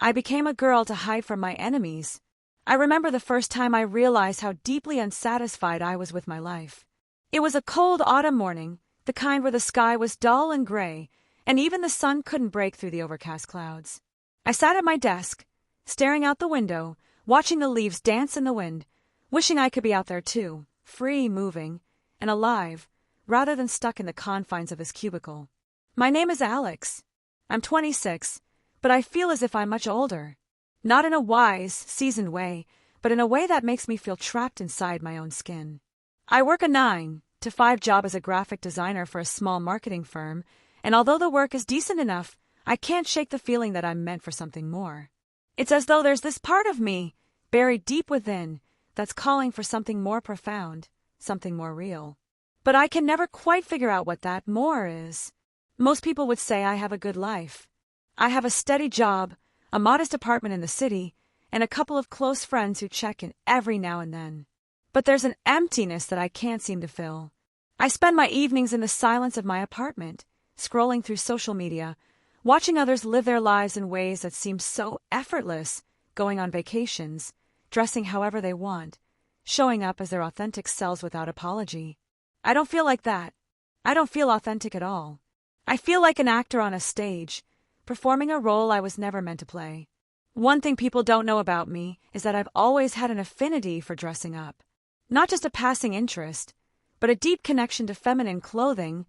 I became a girl to hide from my enemies. I remember the first time I realized how deeply unsatisfied I was with my life. It was a cold autumn morning, the kind where the sky was dull and gray, and even the sun couldn't break through the overcast clouds. I sat at my desk, staring out the window, watching the leaves dance in the wind, wishing I could be out there too, free, moving, and alive, rather than stuck in the confines of this cubicle. My name is Alex. I'm 26, but I feel as if I'm much older. Not in a wise, seasoned way, but in a way that makes me feel trapped inside my own skin. I work a 9-to-5 job as a graphic designer for a small marketing firm, and although the work is decent enough, I can't shake the feeling that I'm meant for something more. It's as though there's this part of me, buried deep within, that's calling for something more profound, something more real. But I can never quite figure out what that more is. Most people would say I have a good life. I have a steady job, a modest apartment in the city, and a couple of close friends who check in every now and then. But there's an emptiness that I can't seem to fill. I spend my evenings in the silence of my apartment, scrolling through social media, watching others live their lives in ways that seem so effortless, going on vacations, dressing however they want, showing up as their authentic selves without apology. I don't feel like that. I don't feel authentic at all. I feel like an actor on a stage, performing a role I was never meant to play. One thing people don't know about me is that I've always had an affinity for dressing up. Not just a passing interest, but a deep connection to feminine clothing,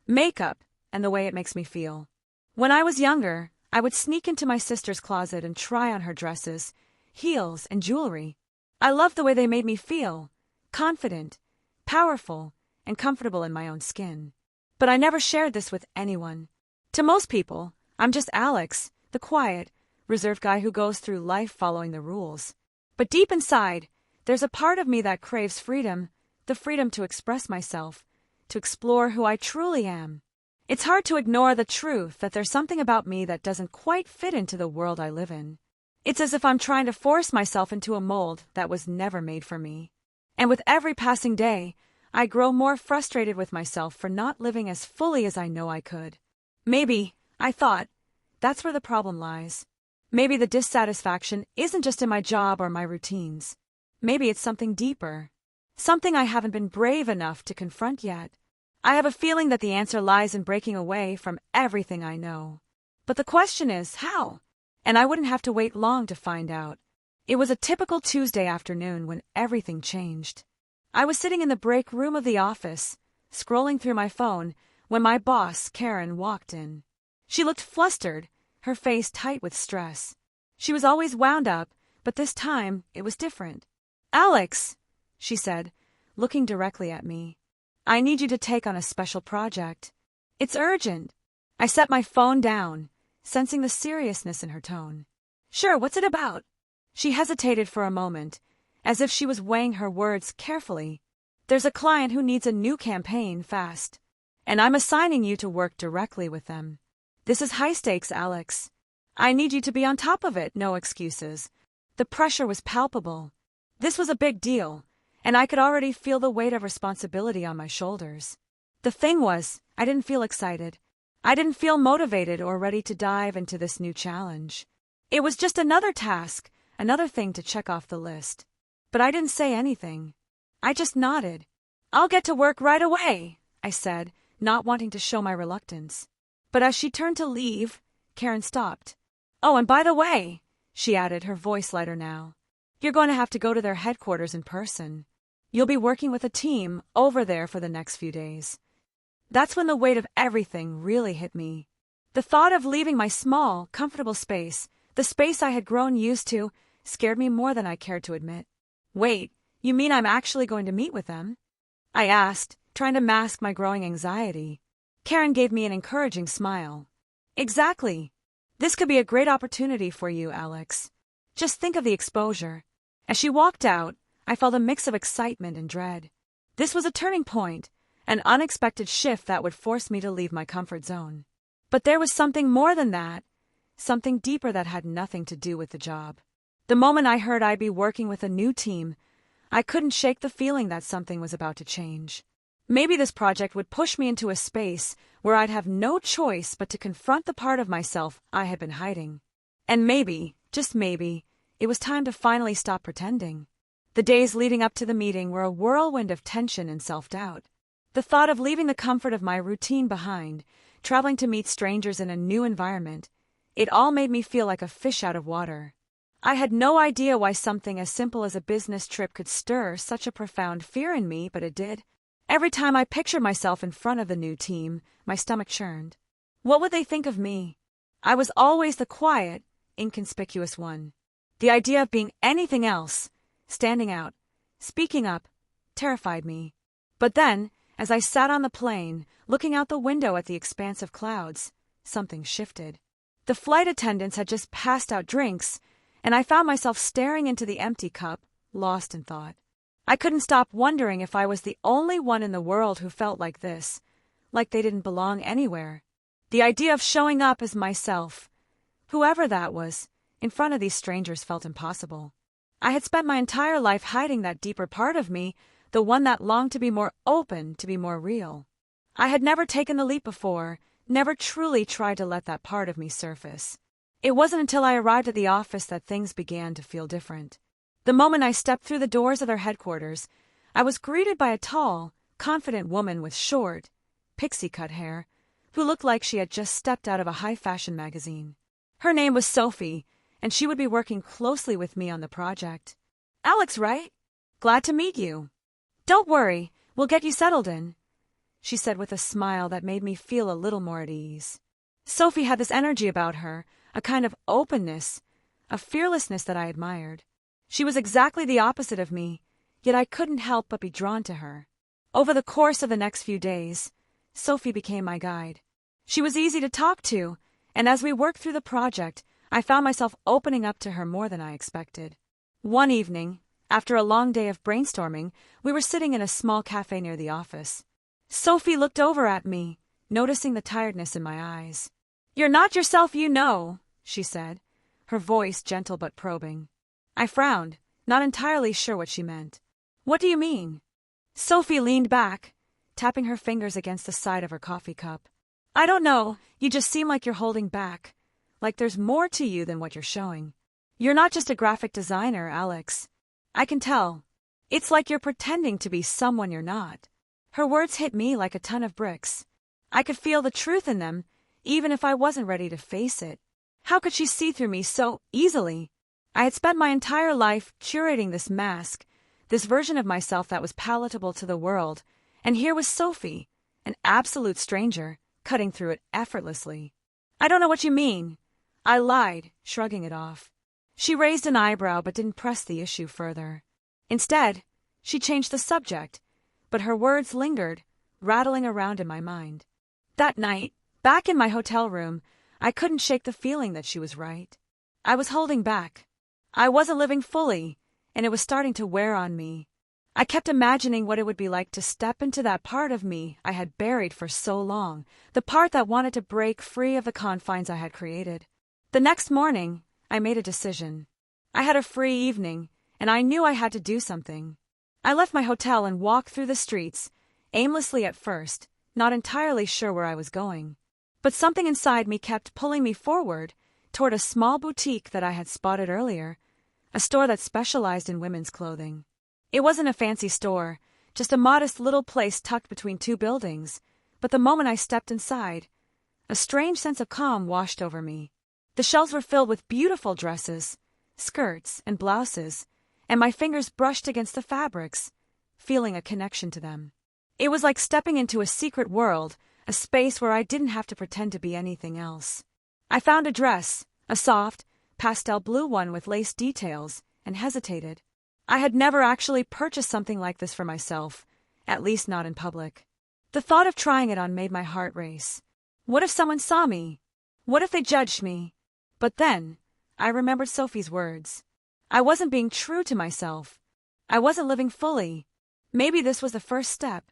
makeup, and the way it makes me feel. When I was younger, I would sneak into my sister's closet and try on her dresses, heels, and jewelry. I loved the way they made me feel, confident, powerful, and comfortable in my own skin. But I never shared this with anyone. To most people, I'm just Alex, the quiet, reserved guy who goes through life following the rules. But deep inside, there's a part of me that craves freedom, the freedom to express myself, to explore who I truly am. It's hard to ignore the truth that there's something about me that doesn't quite fit into the world I live in. It's as if I'm trying to force myself into a mold that was never made for me. And with every passing day, I grow more frustrated with myself for not living as fully as I know I could. Maybe, I thought, that's where the problem lies. Maybe the dissatisfaction isn't just in my job or my routines. Maybe it's something deeper. Something I haven't been brave enough to confront yet. I have a feeling that the answer lies in breaking away from everything I know. But the question is, how? And I wouldn't have to wait long to find out. It was a typical Tuesday afternoon when everything changed. I was sitting in the break room of the office, scrolling through my phone, when my boss, Karen, walked in. She looked flustered, her face tight with stress. She was always wound up, but this time it was different. "Alex," she said, looking directly at me. "I need you to take on a special project. It's urgent." I set my phone down, sensing the seriousness in her tone. "Sure, what's it about?" She hesitated for a moment, as if she was weighing her words carefully. "There's a client who needs a new campaign fast, and I'm assigning you to work directly with them. This is high stakes, Alex. I need you to be on top of it, no excuses." The pressure was palpable. This was a big deal, and I could already feel the weight of responsibility on my shoulders. The thing was, I didn't feel excited. I didn't feel motivated or ready to dive into this new challenge. It was just another task, another thing to check off the list. But I didn't say anything. I just nodded. "I'll get to work right away," I said, not wanting to show my reluctance. But as she turned to leave, Karen stopped. "Oh, and by the way," she added, her voice lighter now, "you're going to have to go to their headquarters in person. You'll be working with a team over there for the next few days." That's when the weight of everything really hit me. The thought of leaving my small, comfortable space, the space I had grown used to, scared me more than I cared to admit. "Wait, you mean I'm actually going to meet with them?" I asked, trying to mask my growing anxiety. Karen gave me an encouraging smile. "Exactly. This could be a great opportunity for you, Alex. Just think of the exposure." As she walked out, I felt a mix of excitement and dread. This was a turning point, an unexpected shift that would force me to leave my comfort zone. But there was something more than that, something deeper that had nothing to do with the job. The moment I heard I'd be working with a new team, I couldn't shake the feeling that something was about to change. Maybe this project would push me into a space where I'd have no choice but to confront the part of myself I had been hiding. And maybe, just maybe, it was time to finally stop pretending. The days leading up to the meeting were a whirlwind of tension and self-doubt. The thought of leaving the comfort of my routine behind, traveling to meet strangers in a new environment, it all made me feel like a fish out of water. I had no idea why something as simple as a business trip could stir such a profound fear in me, but it did. Every time I pictured myself in front of the new team, my stomach churned. What would they think of me? I was always the quiet, inconspicuous one. The idea of being anything else, standing out, speaking up, terrified me. But then, as I sat on the plane, looking out the window at the expanse of clouds, something shifted. The flight attendants had just passed out drinks, and I found myself staring into the empty cup, lost in thought. I couldn't stop wondering if I was the only one in the world who felt like this, like they didn't belong anywhere. The idea of showing up as myself, whoever that was, in front of these strangers felt impossible. I had spent my entire life hiding that deeper part of me, the one that longed to be more open, to be more real. I had never taken the leap before, never truly tried to let that part of me surface. It wasn't until I arrived at the office that things began to feel different. The moment I stepped through the doors of their headquarters, I was greeted by a tall, confident woman with short, pixie-cut hair, who looked like she had just stepped out of a high-fashion magazine. Her name was Sophie, and she would be working closely with me on the project. "Alex, right? Glad to meet you. Don't worry, we'll get you settled in," she said with a smile that made me feel a little more at ease. Sophie had this energy about her, a kind of openness, a fearlessness that I admired. She was exactly the opposite of me, yet I couldn't help but be drawn to her. Over the course of the next few days, Sophie became my guide. She was easy to talk to, and as we worked through the project, I found myself opening up to her more than I expected. One evening, after a long day of brainstorming, we were sitting in a small cafe near the office. Sophie looked over at me, noticing the tiredness in my eyes. "You're not yourself, you know," she said, her voice gentle but probing. I frowned, not entirely sure what she meant. "What do you mean?" Sophie leaned back, tapping her fingers against the side of her coffee cup. "I don't know, you just seem like you're holding back, like there's more to you than what you're showing. You're not just a graphic designer, Alex. I can tell. It's like you're pretending to be someone you're not." Her words hit me like a ton of bricks. I could feel the truth in them, even if I wasn't ready to face it. How could she see through me so easily? I had spent my entire life curating this mask, this version of myself that was palatable to the world, and here was Sophie, an absolute stranger, cutting through it effortlessly. "I don't know what you mean," I lied, shrugging it off. She raised an eyebrow but didn't press the issue further. Instead, she changed the subject, but her words lingered, rattling around in my mind. That night, back in my hotel room, I couldn't shake the feeling that she was right. I was holding back. I wasn't living fully, and it was starting to wear on me. I kept imagining what it would be like to step into that part of me I had buried for so long, the part that wanted to break free of the confines I had created. The next morning, I made a decision. I had a free evening, and I knew I had to do something. I left my hotel and walked through the streets, aimlessly at first, not entirely sure where I was going. But something inside me kept pulling me forward, toward a small boutique that I had spotted earlier, a store that specialized in women's clothing. It wasn't a fancy store, just a modest little place tucked between two buildings, but the moment I stepped inside, a strange sense of calm washed over me. The shelves were filled with beautiful dresses, skirts, and blouses, and my fingers brushed against the fabrics, feeling a connection to them. It was like stepping into a secret world, a space where I didn't have to pretend to be anything else. I found a dress, a soft, pastel blue one with lace details, and hesitated. I had never actually purchased something like this for myself, at least not in public. The thought of trying it on made my heart race. What if someone saw me? What if they judged me? But then, I remembered Sophie's words. I wasn't being true to myself. I wasn't living fully. Maybe this was the first step.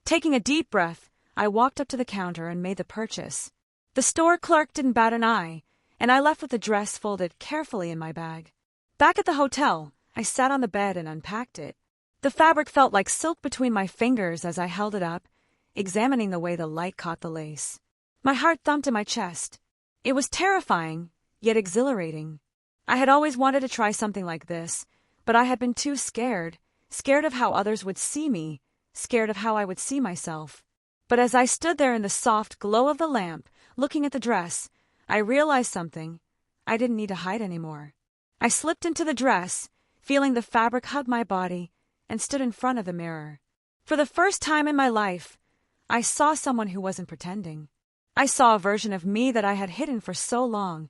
Taking a deep breath, I walked up to the counter and made the purchase. The store clerk didn't bat an eye, and I left with the dress folded carefully in my bag. Back at the hotel, I sat on the bed and unpacked it. The fabric felt like silk between my fingers as I held it up, examining the way the light caught the lace. My heart thumped in my chest. It was terrifying, yet exhilarating. I had always wanted to try something like this, but I had been too scared of how others would see me, scared of how I would see myself. But as I stood there in the soft glow of the lamp, looking at the dress, I realized something. I didn't need to hide anymore. I slipped into the dress, feeling the fabric hug my body, and stood in front of the mirror. For the first time in my life, I saw someone who wasn't pretending. I saw a version of me that I had hidden for so long,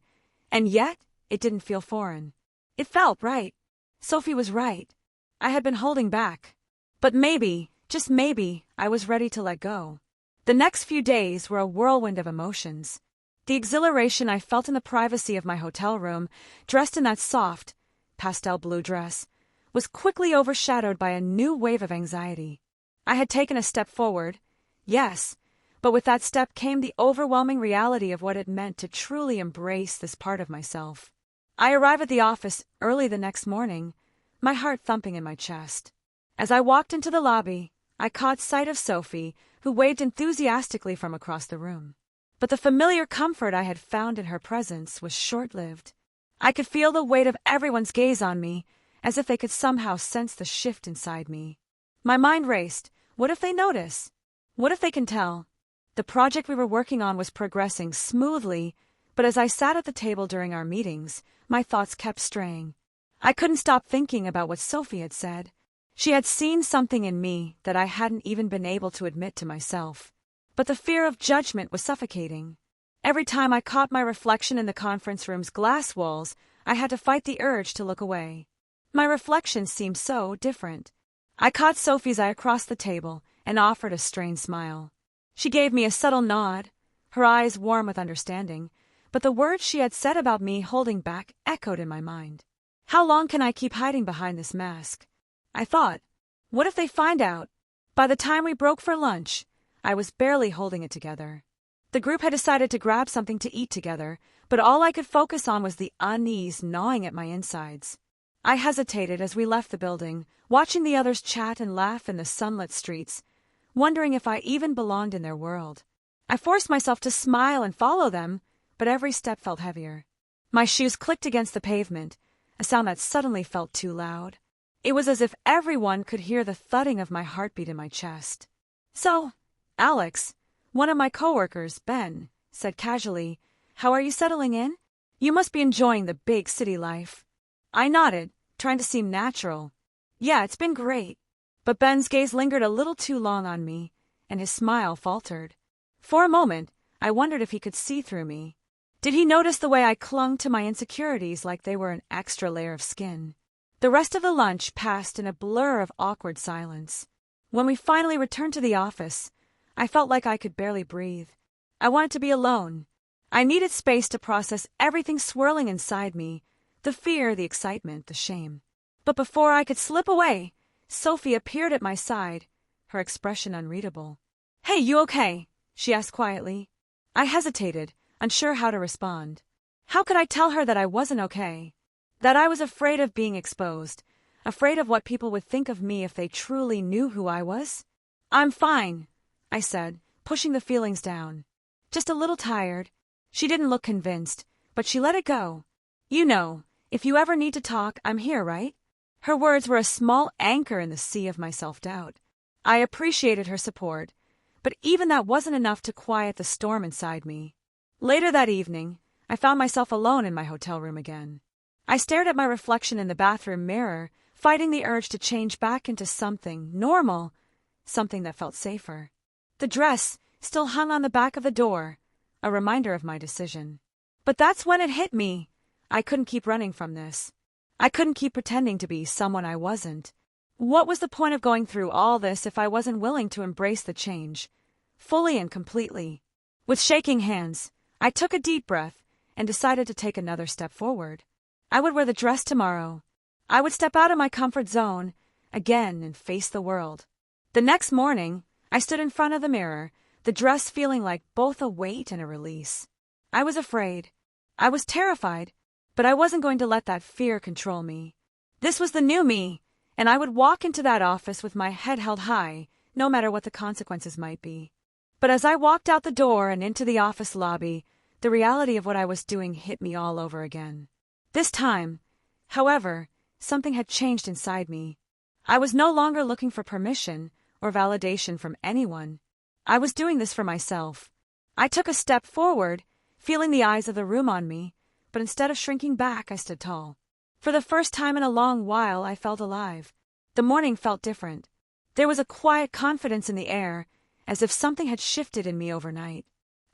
and yet it didn't feel foreign. It felt right. Sophie was right. I had been holding back. But maybe, just maybe, I was ready to let go. The next few days were a whirlwind of emotions. The exhilaration I felt in the privacy of my hotel room, dressed in that soft, pastel blue dress, was quickly overshadowed by a new wave of anxiety. I had taken a step forward, yes, but with that step came the overwhelming reality of what it meant to truly embrace this part of myself. I arrived at the office early the next morning, my heart thumping in my chest. As I walked into the lobby, I caught sight of Sophie, who waved enthusiastically from across the room. But the familiar comfort I had found in her presence was short-lived. I could feel the weight of everyone's gaze on me, as if they could somehow sense the shift inside me. My mind raced. What if they notice? What if they can tell? The project we were working on was progressing smoothly, but as I sat at the table during our meetings, my thoughts kept straying. I couldn't stop thinking about what Sophie had said. She had seen something in me that I hadn't even been able to admit to myself. But the fear of judgment was suffocating. Every time I caught my reflection in the conference room's glass walls, I had to fight the urge to look away. My reflection seemed so different. I caught Sophie's eye across the table and offered a strained smile. She gave me a subtle nod, her eyes warm with understanding, but the words she had said about me holding back echoed in my mind. How long can I keep hiding behind this mask? I thought, what if they find out? By the time we broke for lunch, I was barely holding it together. The group had decided to grab something to eat together, but all I could focus on was the unease gnawing at my insides. I hesitated as we left the building, watching the others chat and laugh in the sunlit streets, wondering if I even belonged in their world. I forced myself to smile and follow them, but every step felt heavier. My shoes clicked against the pavement, a sound that suddenly felt too loud. It was as if everyone could hear the thudding of my heartbeat in my chest. So, Alex, one of my coworkers, Ben, said casually, "How are you settling in? You must be enjoying the big city life." I nodded, trying to seem natural. "Yeah, it's been great." But Ben's gaze lingered a little too long on me, and his smile faltered. For a moment, I wondered if he could see through me. Did he notice the way I clung to my insecurities like they were an extra layer of skin? The rest of the lunch passed in a blur of awkward silence. When we finally returned to the office, I felt like I could barely breathe. I wanted to be alone. I needed space to process everything swirling inside me, the fear, the excitement, the shame. But before I could slip away, Sophie appeared at my side, her expression unreadable. "Hey, you okay?" she asked quietly. I hesitated, unsure how to respond. How could I tell her that I wasn't okay? That I was afraid of being exposed, afraid of what people would think of me if they truly knew who I was? "I'm fine," I said, pushing the feelings down. "Just a little tired." She didn't look convinced, but she let it go. "You know, if you ever need to talk, I'm here, right?" Her words were a small anchor in the sea of my self-doubt. I appreciated her support, but even that wasn't enough to quiet the storm inside me. Later that evening, I found myself alone in my hotel room again. I stared at my reflection in the bathroom mirror, fighting the urge to change back into something normal, something that felt safer. The dress still hung on the back of the door, a reminder of my decision. But that's when it hit me. I couldn't keep running from this. I couldn't keep pretending to be someone I wasn't. What was the point of going through all this if I wasn't willing to embrace the change, fully and completely? With shaking hands, I took a deep breath and decided to take another step forward. I would wear the dress tomorrow. I would step out of my comfort zone again and face the world. The next morning, I stood in front of the mirror, the dress feeling like both a weight and a release. I was afraid. I was terrified, but I wasn't going to let that fear control me. This was the new me, and I would walk into that office with my head held high, no matter what the consequences might be. But as I walked out the door and into the office lobby, the reality of what I was doing hit me all over again. This time, however, something had changed inside me. I was no longer looking for permission or validation from anyone. I was doing this for myself. I took a step forward, feeling the eyes of the room on me, but instead of shrinking back, I stood tall. For the first time in a long while, I felt alive. The morning felt different. There was a quiet confidence in the air, as if something had shifted in me overnight.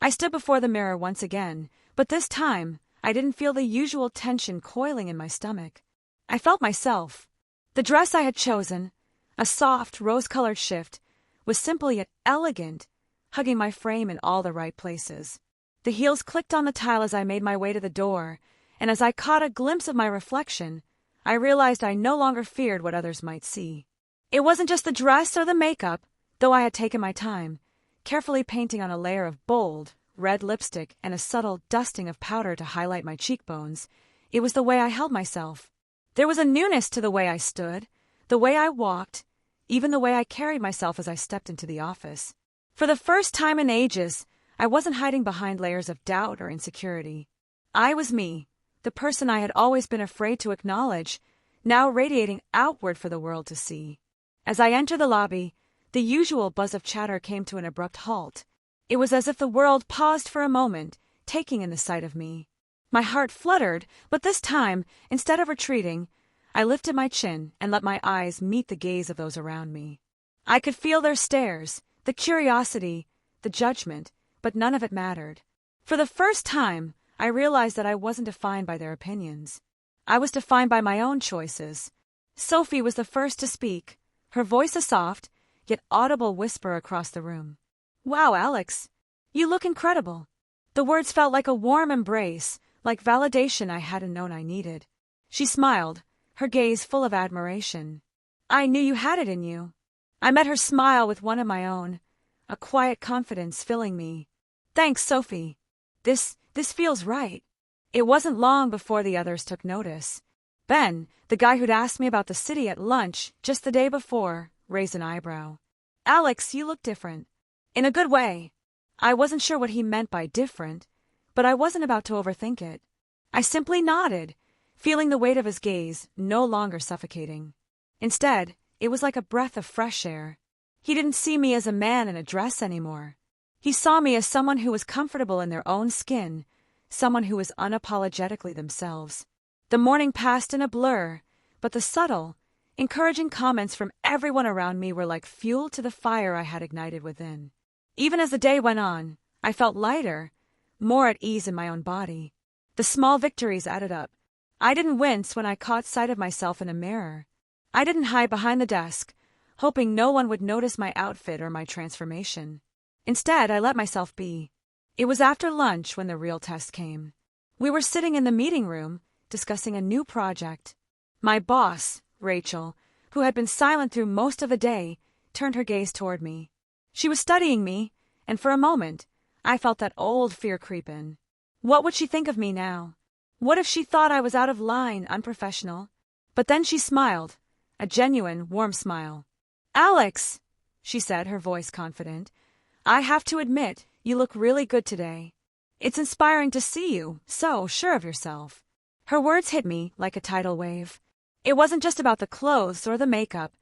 I stood before the mirror once again, but this time, I didn't feel the usual tension coiling in my stomach. I felt myself. The dress I had chosen, a soft, rose-colored shift, was simple yet elegant, hugging my frame in all the right places. The heels clicked on the tile as I made my way to the door, and as I caught a glimpse of my reflection, I realized I no longer feared what others might see. It wasn't just the dress or the makeup, though I had taken my time, carefully painting on a layer of bold, red lipstick and a subtle dusting of powder to highlight my cheekbones. It was the way I held myself. There was a newness to the way I stood, the way I walked, even the way I carried myself as I stepped into the office. For the first time in ages, I wasn't hiding behind layers of doubt or insecurity. I was me, the person I had always been afraid to acknowledge, now radiating outward for the world to see. As I entered the lobby, the usual buzz of chatter came to an abrupt halt. It was as if the world paused for a moment, taking in the sight of me. My heart fluttered, but this time, instead of retreating, I lifted my chin and let my eyes meet the gaze of those around me. I could feel their stares, the curiosity, the judgment, but none of it mattered. For the first time, I realized that I wasn't defined by their opinions. I was defined by my own choices. Sophie was the first to speak, her voice a soft, yet audible whisper across the room. "Wow, Alex, you look incredible." The words felt like a warm embrace, like validation I hadn't known I needed. She smiled, her gaze full of admiration. "I knew you had it in you." I met her smile with one of my own, a quiet confidence filling me. "Thanks, Sophie. This feels right." It wasn't long before the others took notice. Ben, the guy who'd asked me about the city at lunch just the day before, raised an eyebrow. "Alex, you look different." In a good way. I wasn't sure what he meant by different, but I wasn't about to overthink it. I simply nodded, feeling the weight of his gaze no longer suffocating. Instead, it was like a breath of fresh air. He didn't see me as a man in a dress anymore. He saw me as someone who was comfortable in their own skin, someone who was unapologetically themselves. The morning passed in a blur, but the subtle, encouraging comments from everyone around me were like fuel to the fire I had ignited within. Even as the day went on, I felt lighter, more at ease in my own body. The small victories added up. I didn't wince when I caught sight of myself in a mirror. I didn't hide behind the desk, hoping no one would notice my outfit or my transformation. Instead, I let myself be. It was after lunch when the real test came. We were sitting in the meeting room, discussing a new project. My boss, Rachel, who had been silent through most of the day, turned her gaze toward me. She was studying me, and for a moment, I felt that old fear creep in. What would she think of me now? What if she thought I was out of line, unprofessional? But then she smiled, a genuine, warm smile. "Alex," she said, her voice confident, "I have to admit, you look really good today. It's inspiring to see you so sure of yourself." Her words hit me like a tidal wave. It wasn't just about the clothes or the makeup.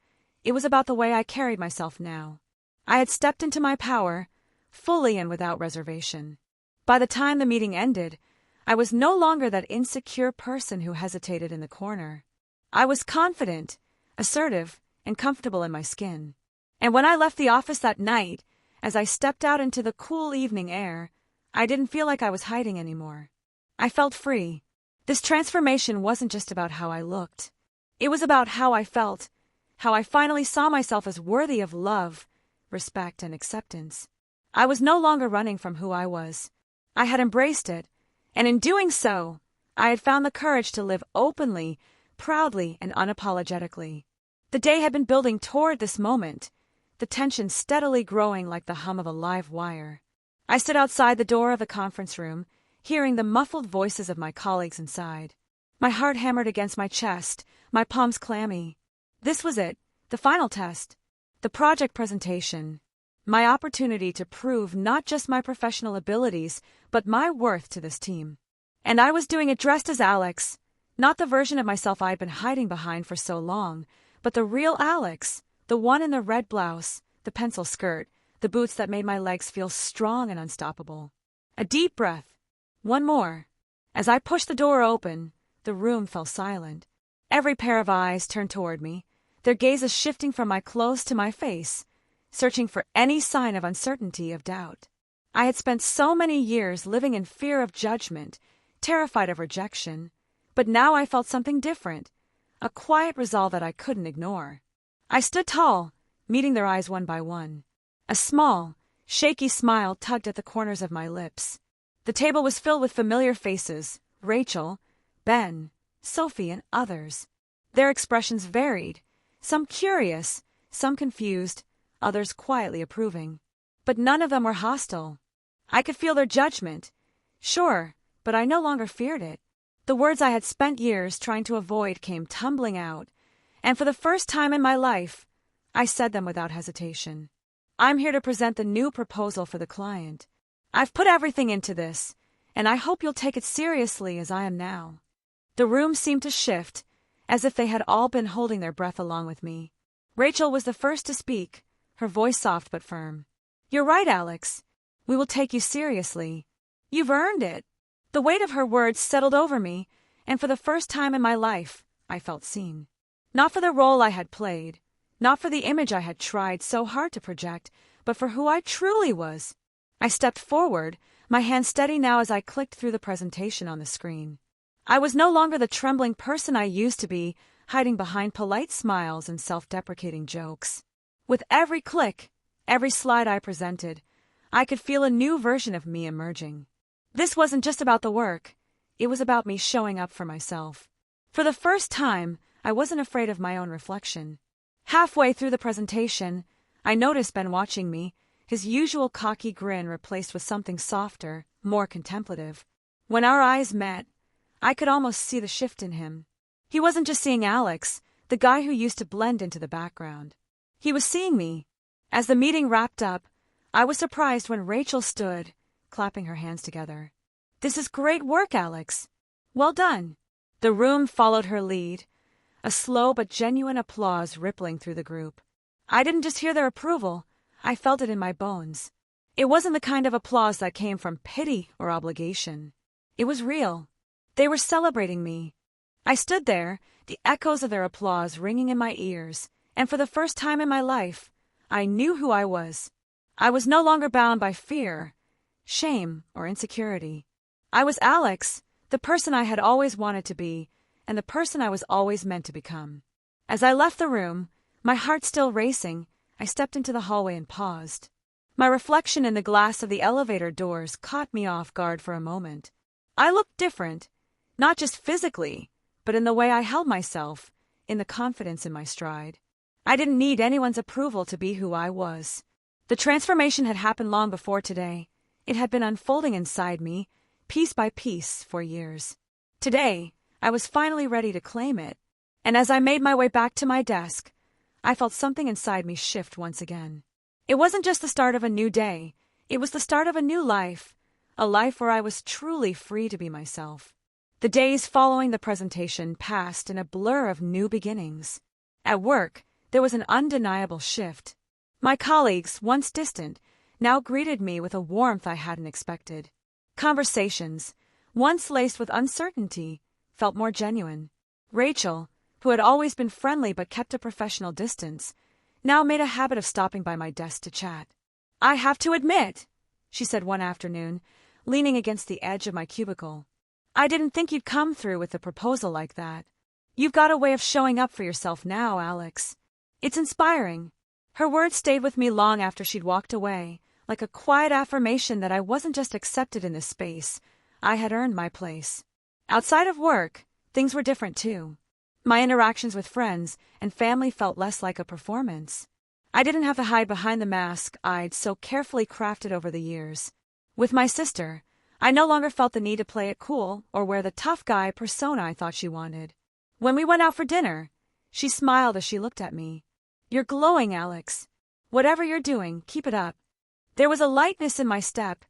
It was about the way I carried myself now. I had stepped into my power, fully and without reservation. By the time the meeting ended, I was no longer that insecure person who hesitated in the corner. I was confident, assertive, and comfortable in my skin. And when I left the office that night, as I stepped out into the cool evening air, I didn't feel like I was hiding anymore. I felt free. This transformation wasn't just about how I looked. It was about how I felt, how I finally saw myself as worthy of love, respect, and acceptance. I was no longer running from who I was. I had embraced it, and in doing so, I had found the courage to live openly, proudly, and unapologetically. The day had been building toward this moment, the tension steadily growing like the hum of a live wire. I stood outside the door of the conference room, hearing the muffled voices of my colleagues inside. My heart hammered against my chest, my palms clammy. This was it, the final test. The project presentation, my opportunity to prove not just my professional abilities, but my worth to this team. And I was doing it dressed as Alex, Not the version of myself I'd been hiding behind for so long, but the real Alex, the one in the red blouse, the pencil skirt, the boots that made my legs feel strong and unstoppable. A deep breath. One more. As I pushed the door open, the room fell silent. Every pair of eyes turned toward me, their gazes shifting from my clothes to my face, searching for any sign of uncertainty, of doubt. I had spent so many years living in fear of judgment, terrified of rejection, but now I felt something different, a quiet resolve that I couldn't ignore. I stood tall, meeting their eyes one by one. A small, shaky smile tugged at the corners of my lips. The table was filled with familiar faces: Rachel, Ben, Sophie, and others. Their expressions varied, some curious, some confused, others quietly approving. But none of them were hostile. I could feel their judgment, sure, but I no longer feared it. The words I had spent years trying to avoid came tumbling out, and for the first time in my life, I said them without hesitation. I'm here to present the new proposal for the client. I've put everything into this, and I hope you'll take it seriously as I am now. The room seemed to shift, as if they had all been holding their breath along with me. Rachel was the first to speak, her voice soft but firm. You're right, Alex. We will take you seriously. You've earned it. The weight of her words settled over me, and for the first time in my life, I felt seen. Not for the role I had played, not for the image I had tried so hard to project, but for who I truly was. I stepped forward, my hand steady now as I clicked through the presentation on the screen. I was no longer the trembling person I used to be, hiding behind polite smiles and self-deprecating jokes. With every click, every slide I presented, I could feel a new version of me emerging. This wasn't just about the work, it was about me showing up for myself. For the first time, I wasn't afraid of my own reflection. Halfway through the presentation, I noticed Ben watching me, his usual cocky grin replaced with something softer, more contemplative. When our eyes met, I could almost see the shift in him. He wasn't just seeing Alex, the guy who used to blend into the background. He was seeing me. As the meeting wrapped up, I was surprised when Rachel stood, clapping her hands together. This is great work, Alex. Well done. The room followed her lead, a slow but genuine applause rippling through the group. I didn't just hear their approval, I felt it in my bones. It wasn't the kind of applause that came from pity or obligation. It was real. They were celebrating me. I stood there, the echoes of their applause ringing in my ears, and for the first time in my life, I knew who I was. I was no longer bound by fear, shame, or insecurity. I was Alex, the person I had always wanted to be, and the person I was always meant to become. As I left the room, my heart still racing, I stepped into the hallway and paused. My reflection in the glass of the elevator doors caught me off guard for a moment. I looked different, not just physically, but in the way I held myself, in the confidence in my stride. I didn't need anyone's approval to be who I was. The transformation had happened long before today. It had been unfolding inside me, piece by piece, for years. Today, I was finally ready to claim it, and as I made my way back to my desk, I felt something inside me shift once again. It wasn't just the start of a new day, it was the start of a new life, a life where I was truly free to be myself. The days following the presentation passed in a blur of new beginnings. At work, there was an undeniable shift. My colleagues, once distant, now greeted me with a warmth I hadn't expected. Conversations, once laced with uncertainty, felt more genuine. Rachel, who had always been friendly but kept a professional distance, now made a habit of stopping by my desk to chat. I have to admit, she said one afternoon, leaning against the edge of my cubicle, I didn't think you'd come through with a proposal like that. You've got a way of showing up for yourself now, Alex. It's inspiring. Her words stayed with me long after she'd walked away, like a quiet affirmation that I wasn't just accepted in this space, I had earned my place. Outside of work, things were different too. My interactions with friends and family felt less like a performance. I didn't have to hide behind the mask I'd so carefully crafted over the years. With my sister, I no longer felt the need to play it cool or wear the tough guy persona I thought she wanted. When we went out for dinner, she smiled as she looked at me. You're glowing, Alex. Whatever you're doing, keep it up. There was a lightness in my step,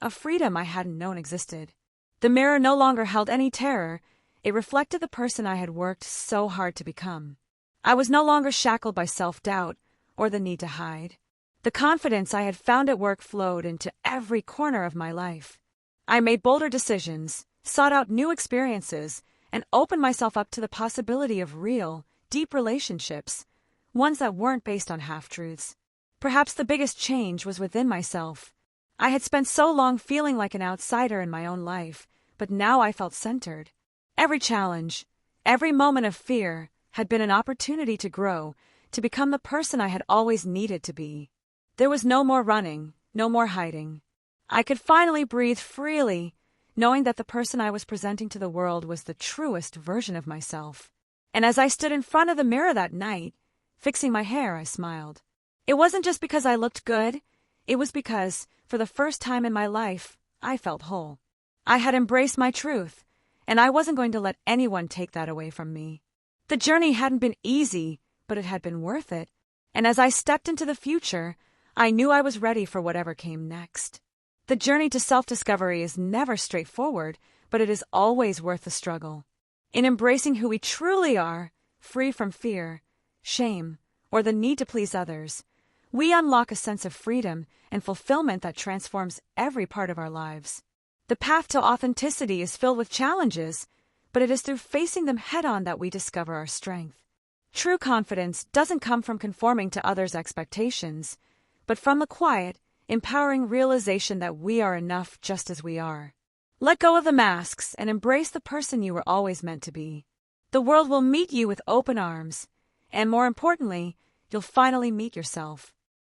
a freedom I hadn't known existed. The mirror no longer held any terror, It reflected the person I had worked so hard to become. I was no longer shackled by self-doubt or the need to hide. The confidence I had found at work flowed into every corner of my life. I made bolder decisions, sought out new experiences, and opened myself up to the possibility of real, deep relationships, ones that weren't based on half-truths. Perhaps the biggest change was within myself. I had spent so long feeling like an outsider in my own life, but now I felt centered. Every challenge, every moment of fear had been an opportunity to grow, to become the person I had always needed to be. There was no more running, no more hiding. I could finally breathe freely, knowing that the person I was presenting to the world was the truest version of myself. And as I stood in front of the mirror that night, fixing my hair, I smiled. It wasn't just because I looked good. It was because, for the first time in my life, I felt whole. I had embraced my truth, and I wasn't going to let anyone take that away from me. The journey hadn't been easy, but it had been worth it. And as I stepped into the future, I knew I was ready for whatever came next. The journey to self-discovery is never straightforward, but it is always worth the struggle. In embracing who we truly are, free from fear, shame, or the need to please others, we unlock a sense of freedom and fulfillment that transforms every part of our lives. The path to authenticity is filled with challenges, but it is through facing them head-on that we discover our strength. True confidence doesn't come from conforming to others' expectations, but from the quiet, empowering realization that we are enough just as we are. Let go of the masks and embrace the person you were always meant to be. The world will meet you with open arms, and more importantly, you'll finally meet yourself.